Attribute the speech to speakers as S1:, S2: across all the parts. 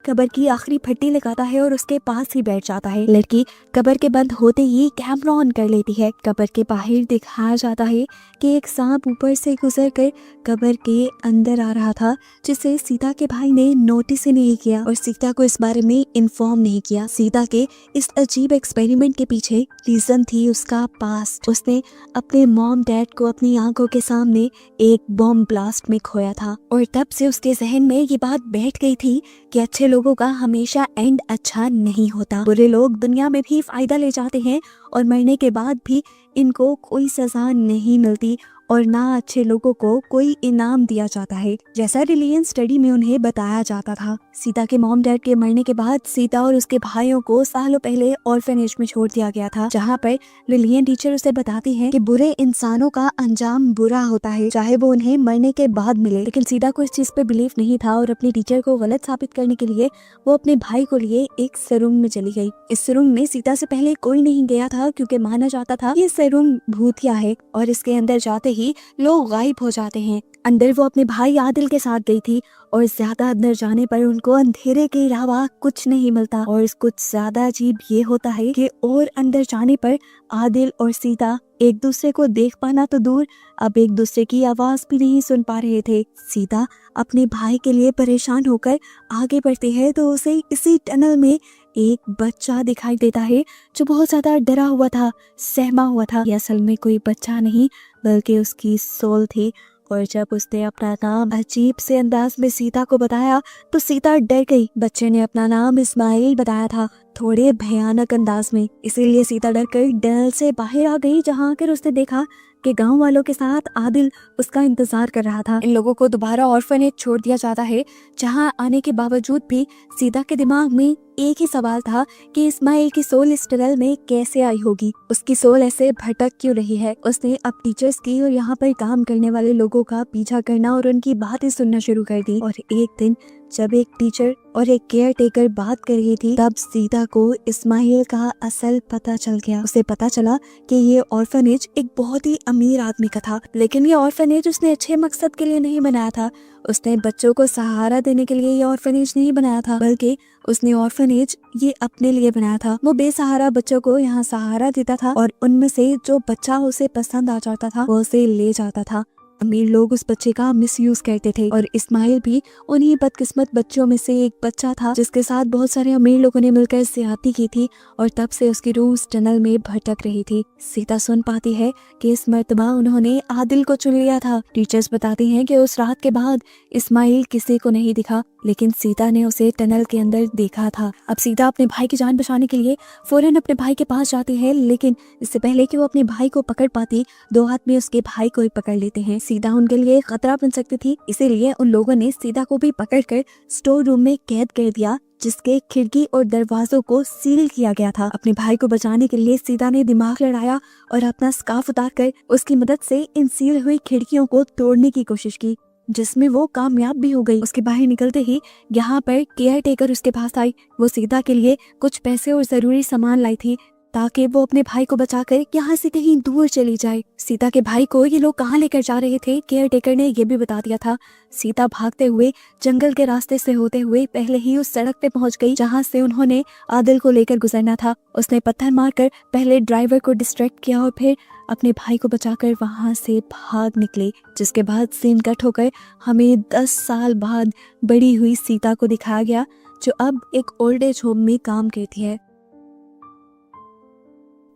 S1: कब्र की आखिरी फट्टी लगाता है और उसके पास ही बैठ जाता है। लड़की कब्र के बंद होते ही कैमरा ऑन कर लेती है। कब्र के बाहर दिखाया जाता है कि एक सांप ऊपर से गुजर कर कब्र के अंदर आ रहा था, जिसे सीता के भाई ने नोटिस ही नहीं किया और सीता को इस बारे में इन्फॉर्म नहीं किया। सीता के इस अजीब एक्सपेरिमेंट के पीछे रीजन थी उसका पास्ट। उसने अपने मॉम डैड को अपनी आंखों के सामने एक बॉम्ब ब्लास्ट में खोया था और तब से उसके जहन में ये बात बैठ गई थी कि अच्छे लोगों का हमेशा एंड अच्छा नहीं होता। बुरे लोग दुनिया में भी फायदा ले जाते हैं और मरने के बाद भी इनको कोई सजा नहीं मिलती और ना अच्छे लोगों को कोई इनाम दिया जाता है, जैसा रिलीजन स्टडी में उन्हें बताया जाता था। सीता के मॉम डैड के मरने के बाद सीता और उसके भाइयों को सालों पहले ऑर्फनेज में छोड़ दिया गया था, जहाँ पर लिलियन टीचर उसे बताती है कि बुरे इंसानों का अंजाम बुरा होता है, चाहे वो उन्हें मरने के बाद मिले। लेकिन सीता को इस चीज पे बिलीव नहीं था और अपनी टीचर को गलत साबित करने के लिए वो अपने भाई को लिए एक सरुंग में चली गई। इस सरुंग में सीता से पहले कोई नहीं गया था क्योंकि माना जाता था ये सरुंग भूतिया है और इसके अंदर जाते ही लोग गायब हो जाते हैं। अंदर वो अपने भाई आदिल के साथ गई थी और ज्यादा अंदर जाने पर उनको अंधेरे के अलावा कुछ नहीं मिलता और कुछ ज्यादा अजीब ये होता है कि और अंदर जाने पर आदिल और सीता एक दूसरे को देख पाना तो दूर, अब एक दूसरे की आवाज भी नहीं सुन पा रहे थे। सीता अपने भाई के लिए परेशान होकर आगे बढ़ती है तो उसे इसी टनल में एक बच्चा दिखाई देता है जो बहुत ज्यादा डरा हुआ था, सहमा हुआ था। ये असल में कोई बच्चा नहीं बल्कि उसकी सोल थी और जब उसने अपना नाम अजीब से अंदाज में सीता को बताया तो सीता डर गई। बच्चे ने अपना नाम इस्माइल बताया था, थोड़े भयानक अंदाज में, इसीलिए सीता डर कर टनल से बाहर आ गई, जहाँ आकर उसने देखा कि गांव वालों के साथ आदिल उसका इंतजार कर रहा था। इन लोगों को दोबारा ऑर्फनेज छोड़ दिया जाता है, जहां आने के बावजूद भी सीता के दिमाग में एक ही सवाल था कि इस्माइल की सोल इस टनल में कैसे आई होगी, उसकी सोल ऐसे भटक क्यों रही है। उसने अब टीचर्स की और यहाँ पर काम करने वाले लोगों का पीछा करना और उनकी बातें सुनना शुरू कर दी। और एक दिन जब एक टीचर और एक केयर टेकर बात कर रही थी तब सीता को इस्माइल का असल पता चल गया। उसे पता चला कि ये ऑर्फनेज एक बहुत ही अमीर आदमी का था, लेकिन ये ऑर्फनेज उसने अच्छे मकसद के लिए नहीं बनाया था। उसने बच्चों को सहारा देने के लिए ये ऑर्फनेज नहीं बनाया था, बल्कि उसने ऑर्फनेज ये अपने लिए बनाया था। वो बेसहारा बच्चों को यहाँ सहारा देता था और उनमें से जो बच्चा उसे पसंद आ जाता था वो उसे ले जाता था। अमीर लोग उस बच्चे का मिसयूज करते थे और इस्माइल भी उन्हीं बदकिस्मत बच्चों में से एक बच्चा था जिसके साथ बहुत सारे अमीर लोगों ने मिलकर ज्यादती की थी और तब से उसकी रूह उस टनल में भटक रही थी। सीता सुन पाती है कि इस मर्तबा उन्होंने आदिल को चुन लिया था। टीचर्स बताती हैं कि उस रात के बाद इस्माइल किसी को नहीं दिखा, लेकिन सीता ने उसे टनल के अंदर देखा था। अब सीता अपने भाई की जान बचाने के लिए फौरन अपने भाई के पास जाती है, लेकिन इससे पहले कि वो अपने भाई को पकड़ पाती, दो आदमी उसके भाई को ही पकड़ लेते हैं। सीता उनके लिए खतरा बन सकती थी, इसीलिए उन लोगों ने सीता को भी पकड़कर स्टोर रूम में कैद कर दिया, जिसके खिड़की और दरवाजों को सील किया गया था। अपने भाई को बचाने के लिए सीता ने दिमाग लड़ाया और अपना स्कार्फ उतारकर उसकी मदद से इन सील हुई खिड़कियों को तोड़ने की कोशिश की, जिसमें वो कामयाब भी हो गई। उसके बाहर निकलते ही यहाँ पर केयर टेकर उसके पास आई। वो सीता के लिए कुछ पैसे और जरूरी सामान लाई थी ताकि वो अपने भाई को बचाकर यहाँ से कहीं दूर चली जाए। सीता के भाई को ये लोग कहाँ लेकर जा रहे थे केयर टेकर ने ये भी बता दिया था। सीता भागते हुए जंगल के रास्ते से होते हुए पहले ही उस सड़क पे पहुंच गई जहाँ से उन्होंने आदिल को लेकर गुजरना था। उसने पत्थर मारकर पहले ड्राइवर को डिस्ट्रैक्ट किया और फिर अपने भाई को बचाकर वहां से भाग निकले, जिसके बाद सीन कट होकर हमें 10 साल बाद बड़ी हुई सीता को दिखाया गया जो अब एक ओल्ड एज होम में काम करती है।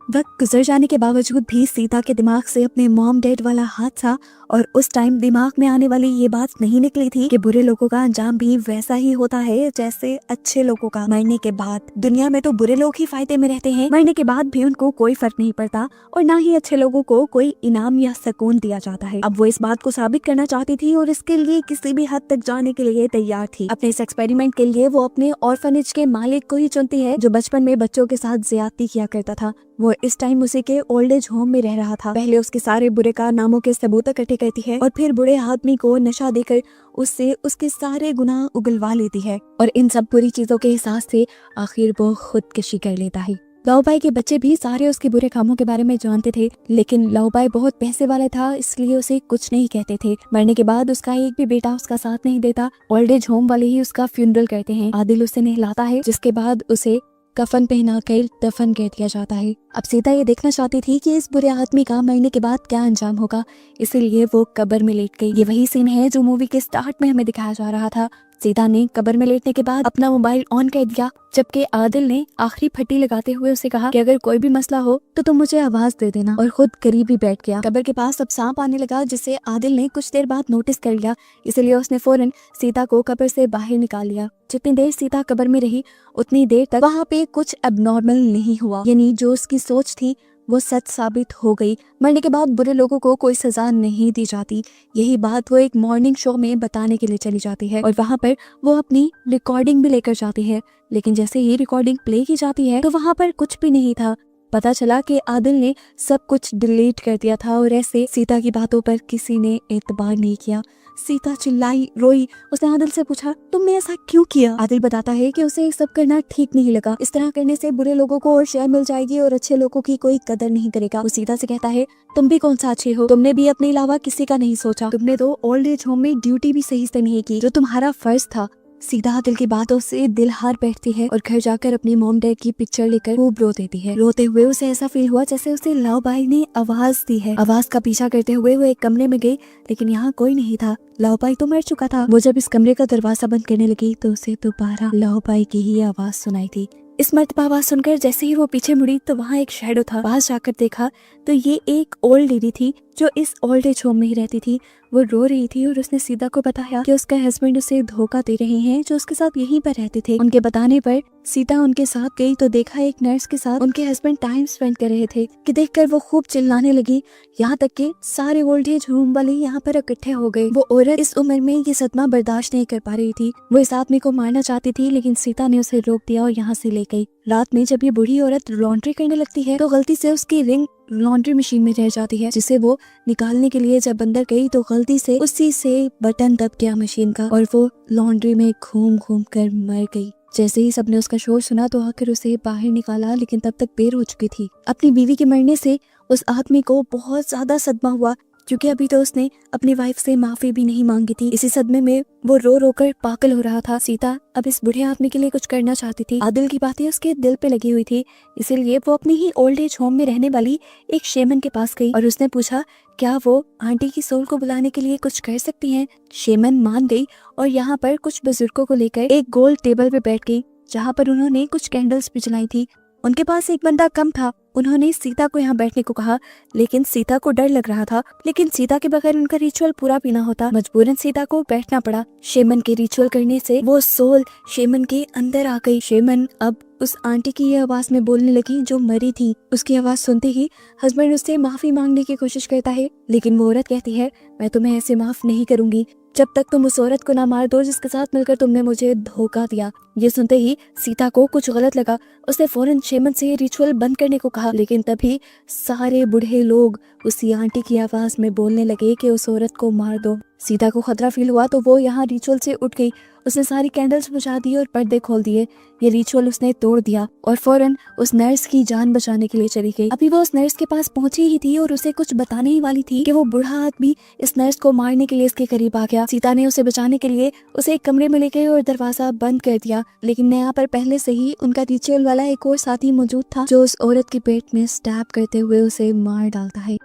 S1: वक्त गुजर जाने के बावजूद भी सीता के दिमाग से अपने मॉम डैड वाला हादसा और उस टाइम दिमाग में आने वाली ये बात नहीं निकली थी कि बुरे लोगों का अंजाम भी वैसा ही होता है जैसे अच्छे लोगों का। मरने के बाद दुनिया में तो बुरे लोग ही फायदे में रहते हैं, मरने के बाद भी उनको कोई फर्क नहीं पड़ता और ना ही अच्छे लोगों को कोई इनाम या सुकून दिया जाता है। अब वो इस बात को साबित करना चाहती थी और इसके लिए किसी भी हद तक जाने के लिए तैयार थी। अपने इस एक्सपेरिमेंट के लिए वो अपने ऑर्फनेज के मालिक को ही चुनती है जो बचपन में बच्चों के साथ ज्यादती किया करता था। वो इस टाइम उसी के ओल्ड एज होम में रह रहा था। पहले उसके सारे बुरे कारनामों के सबूत इकट्ठे करती है और फिर बुरे आदमी को नशा देकर उससे उसके सारे गुनाह उगलवा लेती है और इन सब बुरी चीजों के एहसास से आखिर वो खुदकुशी कर लेता है। लाओबाई के बच्चे भी सारे उसके बुरे कामों के बारे में जानते थे, लेकिन लाओबाई बहुत पैसे वाला था, इसलिए उसे कुछ नहीं कहते थे। मरने के बाद उसका एक भी बेटा उसका साथ नहीं देता। ओल्ड एज होम वाले ही उसका फ्यूनरल करते हैं। आदिल उसे नहलाता है, जिसके बाद उसे कफन पहना कर दफन कर दिया जाता है। अब सीता ये देखना चाहती थी कि इस बुरे आदमी का मरने के बाद क्या अंजाम होगा, इसीलिए वो कब्र में लेट गई। ये वही सीन है जो मूवी के स्टार्ट में हमें दिखाया जा रहा था। सीता ने कब्र में लेटने के बाद अपना मोबाइल ऑन कर दिया, जबकि आदिल ने आखिरी फट्टी लगाते हुए उसे कहा कि अगर कोई भी मसला हो तो तुम मुझे आवाज दे देना, और खुद करीब ही बैठ गया। कब्र के पास अब सांप आने लगा, जिसे आदिल ने कुछ देर बाद नोटिस कर लिया, इसलिए उसने फौरन सीता को कब्र से बाहर निकाल लिया। जितनी देर सीता कब्र में रही उतनी देर तक वहाँ पे कुछ एबनॉर्मल नहीं हुआ, यानी जो उसकी सोच थी वो सच साबित हो गई। मरने के बाद बुरे लोगों को कोई सजा नहीं दी जाती। यही बात वो एक मॉर्निंग शो में बताने के लिए चली जाती है, और वहाँ पर वो अपनी रिकॉर्डिंग भी लेकर जाती है। लेकिन जैसे ही रिकॉर्डिंग प्ले की जाती है तो वहाँ पर कुछ भी नहीं था। पता चला कि आदिल ने सब कुछ डिलीट कर दिया था, और ऐसे सीता की बातों पर किसी ने एतबार नहीं किया। सीता चिल्लाई, रोई। उसने आदिल से पूछा, तुमने ऐसा क्यों किया? आदिल बताता है कि उसे ये सब करना ठीक नहीं लगा। इस तरह करने से बुरे लोगों को और शेयर मिल जाएगी और अच्छे लोगों की कोई कदर नहीं करेगा। वो सीता से कहता है, तुम भी कौन सा अच्छे हो? तुमने भी अपने अलावा किसी का नहीं सोचा। तुमने तो ओल्ड एज होम में ड्यूटी भी सही से नहीं की, जो तुम्हारा फर्ज था। सीधा आदिल की बातों से दिल हार बैठती है और घर जाकर अपनी मॉम डैड की पिक्चर लेकर खूब रो देती है। रोते हुए उसे ऐसा फील हुआ जैसे उसे लाओबाई ने आवाज दी है। आवाज का पीछा करते हुए वो एक कमरे में गई, लेकिन यहाँ कोई नहीं था। लाओबाई तो मर चुका था। वो जब इस कमरे का दरवाजा बंद करने लगी तो उसे दोबारा लाओबाई की ही आवाज सुनाई थी। इस मर्तबा आवाज सुनकर जैसे ही वो पीछे मुड़ी तो वहाँ एक शैडो था। पास जाकर देखा तो ये एक ओल्ड लेडी थी जो इस ओल्ड एज होम में ही रहती थी। वो रो रही थी और उसने सीता को बताया कि उसका हस्बैंड उसे धोखा दे रहे हैं, जो उसके साथ यहीं पर रहते थे। उनके बताने पर सीता उनके साथ गई तो देखा एक नर्स के साथ उनके हस्बैंड टाइम स्पेंड कर रहे थे, कि देखकर वो खूब चिल्लाने लगी। यहाँ तक कि सारे ओल्ड एज होम वाले यहाँ पर इकट्ठे हो गए। वो औरत इस उम्र में ये सदमा बर्दाश्त नहीं कर पा रही थी। वो इस आदमी को मारना चाहती थी, लेकिन सीता ने उसे रोक दिया और यहाँ से ले गई। रात में जब ये बूढ़ी औरत लॉन्ड्री करने लगती है तो गलती से उसकी रिंग लॉन्ड्री मशीन में रह जाती है, जिसे वो निकालने के लिए जब अंदर गई तो गलती से उसी से बटन दब गया मशीन का, और वो लॉन्ड्री में घूम घूम कर मर गई। जैसे ही सबने उसका शोर सुना तो आकर उसे बाहर निकाला, लेकिन तब तक देर हो चुकी थी। अपनी बीवी के मरने से उस आदमी को बहुत ज्यादा सदमा हुआ, क्योंकि अभी तो उसने अपनी वाइफ से माफी भी नहीं मांगी थी। इसी सदमे में वो रो रो कर पागल हो रहा था। सीता अब इस बूढ़े आदमी के लिए कुछ करना चाहती थी। आदिल की बातें उसके दिल पे लगी हुई थी, इसीलिए वो अपनी ही ओल्ड एज होम में रहने वाली एक शेमन के पास गई और उसने पूछा क्या वो आंटी की सोल को बुलाने के लिए कुछ कर सकती हैं। शेमन मान गई और यहाँ पर कुछ बुजुर्गों को लेकर एक गोल टेबल पे बैठ गई, जहाँ पर उन्होंने कुछ कैंडल्स भी जलाई थी। उनके पास एक बंदा कम था। उन्होंने सीता को यहाँ बैठने को कहा, लेकिन सीता को डर लग रहा था। लेकिन सीता के बगैर उनका रिचुअल पूरा भी ना होता। मजबूरन सीता को बैठना पड़ा। शेमन के रिचुअल करने से वो सोल शेमन के अंदर आ गई। शेमन अब उस आंटी की ये आवाज में बोलने लगी जो मरी थी। उसकी आवाज सुनते ही हस्बैंड उससे माफी मांगने की कोशिश करता है, लेकिन वो औरत कहती है मैं तुम्हें ऐसे माफ नहीं करूंगी जब तक तुम उस औरत को ना मार दो जिसके साथ मिलकर तुमने मुझे धोखा दिया। ये सुनते ही सीता को कुछ गलत लगा। उसने फौरन शेमन से रिचुअल बंद करने को कहा, लेकिन तभी सारे बूढ़े लोग उसी आंटी की आवाज में बोलने लगे कि उस औरत को मार दो। सीता को खतरा फील हुआ तो वो यहाँ रिचुअल से उठ गई। उसने सारी कैंडल्स बुझा दी और पर्दे खोल दिए। ये रिचुअल उसने तोड़ दिया और फौरन उस नर्स की जान बचाने के लिए चली गई। अभी वो उस नर्स के पास पहुंची ही थी और उसे कुछ बताने ही वाली थी कि वो बूढ़ा आदमी इस नर्स को मारने के लिए इसके करीब आ गया। सीता ने उसे बचाने के लिए उसे एक कमरे में ले गई और दरवाजा बंद कर दिया, लेकिन यहाँ पर पहले से ही उनका रिचुअल वाला एक और साथी मौजूद था जो उस औरत के पेट में स्टैब करते हुए उसे मार डालता है।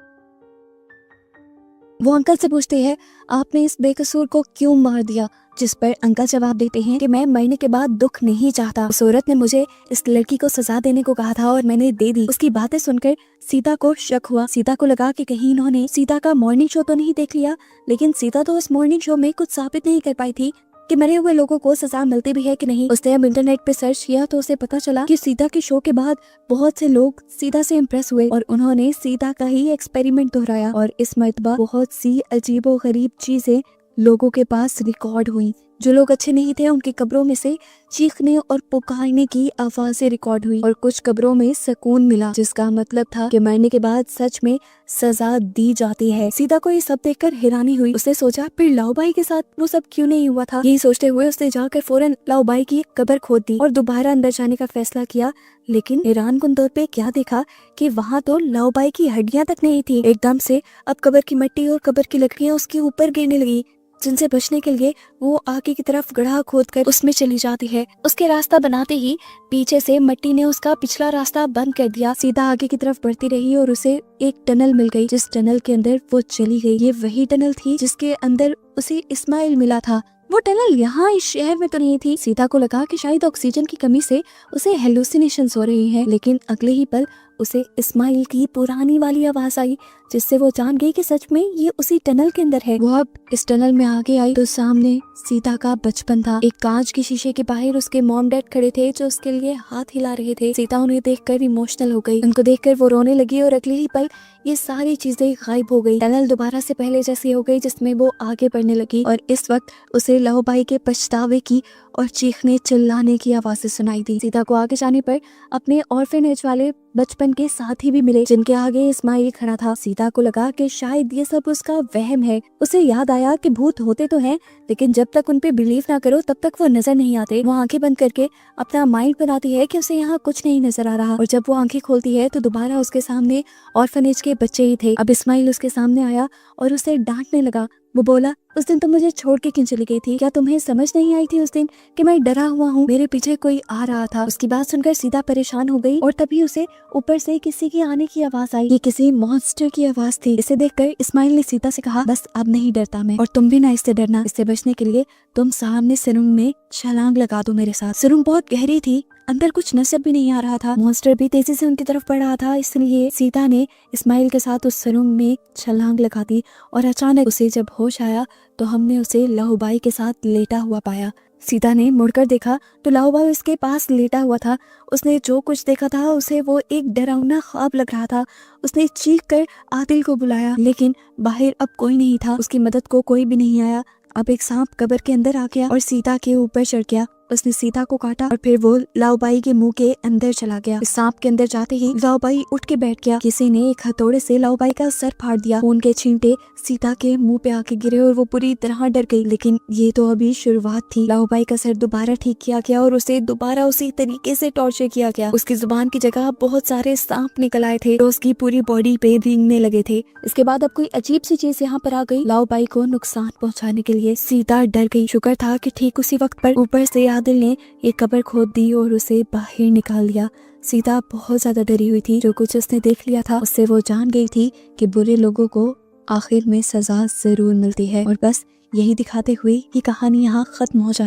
S1: वो अंकल से पूछते हैं आपने इस बेकसूर को क्यों मार दिया, जिस पर अंकल जवाब देते हैं कि मैं मरने के बाद दुख नहीं चाहता। उस औरत ने मुझे इस लड़की को सजा देने को कहा था और मैंने दे दी। उसकी बातें सुनकर सीता को शक हुआ। सीता को लगा कि कहीं इन्होंने सीता का मॉर्निंग शो तो नहीं देख लिया, लेकिन सीता तो उस मॉर्निंग शो में कुछ साबित नहीं कर पाई थी कि मरे हुए लोगों को सजा मिलती भी है कि नहीं। उसने अब इंटरनेट पे सर्च किया तो उसे पता चला कि सीता के शो के बाद बहुत से लोग सीता से इम्प्रेस हुए और उन्होंने सीता का ही एक्सपेरिमेंट दोहराया, और इस मर्तबा बहुत सी अजीबो गरीब चीजें लोगों के पास रिकॉर्ड हुई। जो लोग अच्छे नहीं थे उनकी कब्रों में से चीखने और पुकारने की आवाजें रिकॉर्ड हुई और कुछ कब्रों में सुकून मिला, जिसका मतलब था कि मरने के बाद सच में सजा दी जाती है। सीता को ये सब देखकर हैरानी हुई। उसने सोचा फिर लाओबाई के साथ वो सब क्यों नहीं हुआ था। यही सोचते हुए उसने जाकर फौरन लाओबाई की कब्र खोद दी और दोबारा अंदर जाने का फैसला किया। लेकिन हैरानकुन तौर पे क्या देखा कि वहाँ तो लाओबाई की हड्डियां तक नहीं थी। एकदम से अब कब्र की मिट्टी और कब्र की लकड़ियां उसके ऊपर गिरने लगी, जिनसे बचने के लिए वो आगे की तरफ गड्ढा खोदकर उसमें चली जाती है। उसके रास्ता बनाते ही पीछे से मिट्टी ने उसका पिछला रास्ता बंद कर दिया। सीधा आगे की तरफ बढ़ती रही और उसे एक टनल मिल गई, जिस टनल के अंदर वो चली गई। ये वही टनल थी जिसके अंदर उसे इस्माइल मिला था। वो टनल यहाँ इस शहर में तो नहीं थी। सीता को लगा कि शायद ऑक्सीजन की कमी से उसे हेलुसिनेशंस हो रही हैं, लेकिन अगले ही पल उसे इस्माइल की पुरानी वाली आवाज आई, जिससे वो जान गई कि सच में ये उसी टनल के अंदर है। वो अब इस टनल में आगे आई तो सामने सीता का बचपन था। एक कांच के शीशे के बाहर उसके मॉम डैड खड़े थे जो उसके लिए हाथ हिला रहे थे। सीता उन्हें देखकर इमोशनल हो गई। उनको देखकर वो रोने लगी और अगले ही पल ये सारी चीजें गायब हो गई। टनल दोबारा से पहले जैसी हो गई, जिसमें वो आगे बढ़ने लगी और इस वक्त उसे लाओबाई के पछतावे की और चीखने चिल्लाने की आवाजें सुनाई दी। सीता को आगे जाने पर अपने ऑर्फेनेज वाले बचपन के साथी भी मिले, जिनके आगे इस्माइल खड़ा था। सीता को लगा कि शायद ये सब उसका वहम है। उसे याद आया कि भूत होते तो हैं, लेकिन जब तक उन पे बिलीव ना करो तब तक वो नजर नहीं आते। वो आंखें बंद करके अपना माइंड बनाती है कि उसे यहाँ कुछ नहीं नजर आ रहा, और जब वो आंखें खोलती है तो दोबारा उसके सामने ऑर्फेनेज के बच्चे ही थे। अब इस्माइल उसके सामने आया और उसे डांटने लगा। वो बोला, उस दिन तुम मुझे छोड़ के क्यों चली गई थी? क्या तुम्हें समझ नहीं आई थी उस दिन कि मैं डरा हुआ हूँ? मेरे पीछे कोई आ रहा था। उसकी बात सुनकर सीता परेशान हो गई और तभी उसे ऊपर से किसी की आने की आवाज आई। ये किसी मॉन्स्टर की आवाज थी। इसे देखकर इस्माइल ने सीता से कहा, बस अब नहीं डरता मैं, और तुम भी ना इससे डरना। इससे बचने के लिए तुम सामने सुरंग में छलांग लगा दो मेरे साथ। सुरंग बहुत गहरी थी, अंदर कुछ नजर भी नहीं आ रहा था। मॉन्स्टर भी तेजी से उनकी तरफ बढ़ रहा था, इसलिए सीता ने इस्माइल के साथ उस सुरंग में छलांग लगा दी और अचानक उसे जब होश आया तो हमने उसे लाओबाई के साथ लेटा हुआ पाया। सीता ने मुड़कर देखा तो लाओबाई उसके पास लेटा हुआ था। उसने जो कुछ देखा था उसे वो एक डरावना ख्वाब लग रहा था। उसने चीख कर आदिल को बुलाया, लेकिन बाहर अब कोई नहीं था। उसकी मदद को कोई भी नहीं आया। अब एक सांप कब्र के अंदर आ गया और सीता के ऊपर चढ़ गया। उसने सीता को काटा और फिर वो लाओबाई के मुंह के अंदर चला गया। इस सांप के अंदर जाते ही लाओबाई उठ के बैठ गया। किसी ने एक हथौड़े से लाओबाई का सर फाड़ दिया। खून के छींटे सीता के मुंह पे आके गिरे और वो पूरी तरह डर गई। लेकिन ये तो अभी शुरुआत थी। लाओबाई का सर दोबारा ठीक किया गया और उसे दोबारा उसी तरीके से टॉर्चर किया गया। उसकी जुबान की जगह बहुत सारे सांप निकल आए थे तो उसकी पूरी बॉडी पे रेंगने लगे थे। इसके बाद अब कोई अजीब सी चीज यहाँ पर आ गई लाओबाई को नुकसान पहुँचाने के लिए। सीता डर गई। शुक्र था कि ठीक उसी वक्त पर ऊपर से आदिल ने एक कब्र खोद दी और उसे बाहर निकाल दिया। सीता बहुत ज्यादा डरी हुई थी। जो कुछ उसने देख लिया था उससे वो जान गई थी कि बुरे लोगों को आखिर में सजा जरूर मिलती है। और बस यही दिखाते हुए ये कहानी यहाँ खत्म हो जाती है।